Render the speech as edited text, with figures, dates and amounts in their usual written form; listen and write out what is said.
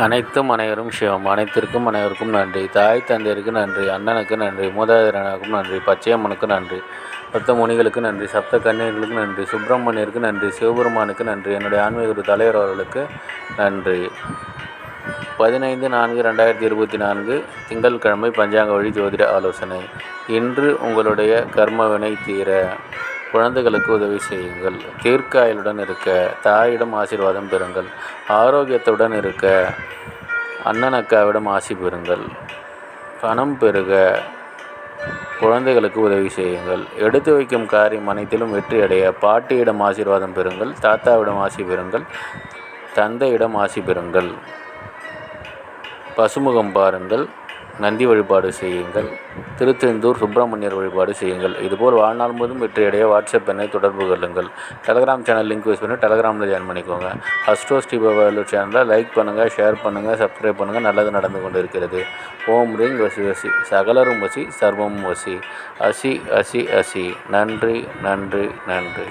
அனைத்தும் அனைவரும் சிவம். அனைத்திற்கும் அனைவருக்கும் நன்றி. தாய் தந்தையருக்கு நன்றி. அண்ணனுக்கு நன்றி. மூதாதையர்களுக்கும் நன்றி. பச்சையம்மனுக்கு நன்றி. பத்த முனிகளுக்கு நன்றி. சப்த கன்னியர்களுக்கு நன்றி. சுப்பிரமணியருக்கு நன்றி. சிவபெருமானுக்கு நன்றி. என்னுடைய ஆன்மீக குரு தலைவர் அவர்களுக்கு நன்றி. 15/4/2024 திங்கட்கிழமை பஞ்சாங்க வழி ஜோதிட ஆலோசனை. இன்று உங்களுடைய கர்மவினை தீர குழந்தைகளுக்கு உதவி செய்யுங்கள். தீர்க்காயுடன் இருக்க தாயிடம் ஆசீர்வாதம் பெறுங்கள். ஆரோக்கியத்துடன் இருக்க அண்ணன் அக்காவிடம் ஆசி பெறுங்கள். பணம் பெருக குழந்தைகளுக்கு உதவி செய்யுங்கள். எடுத்து வைக்கும் காரியம் அனைத்திலும் வெற்றியடைய பாட்டியிடம் ஆசீர்வாதம் பெறுங்கள். தாத்தாவிடம் ஆசி பெறுங்கள். தந்தையிடம் ஆசி பெறுங்கள். பசுமுகம் பாருங்கள். நந்தி வழிபாடு செய்யுங்கள். திருச்செந்தூர் சுப்பிரமணியர் வழிபாடு செய்யுங்கள். இதுபோல் வாழ்நாள் முழுவதும் வெற்றியடைய வாட்ஸ்அப் எண்ணை தொடர்பு கொள்ளுங்கள். டெலகிராம் சேனல் லிங்க் யூஸ் பண்ணி டெலகிராமில் ஜாயின் பண்ணிக்கோங்க. அஸ்ட்ரோ ஸ்ரீ பாபாவேலூர் சேனலில் லைக் பண்ணுங்கள், ஷேர் பண்ணுங்கள், சப்ஸ்கிரைப் பண்ணுங்கள். நல்லது நடந்து கொண்டு இருக்கிறது. ஓம் ரீங் வசி வசி, சகலரும் வசி, சர்வம் வசி, அசி அசி அசி. நன்றி நன்றி நன்றி.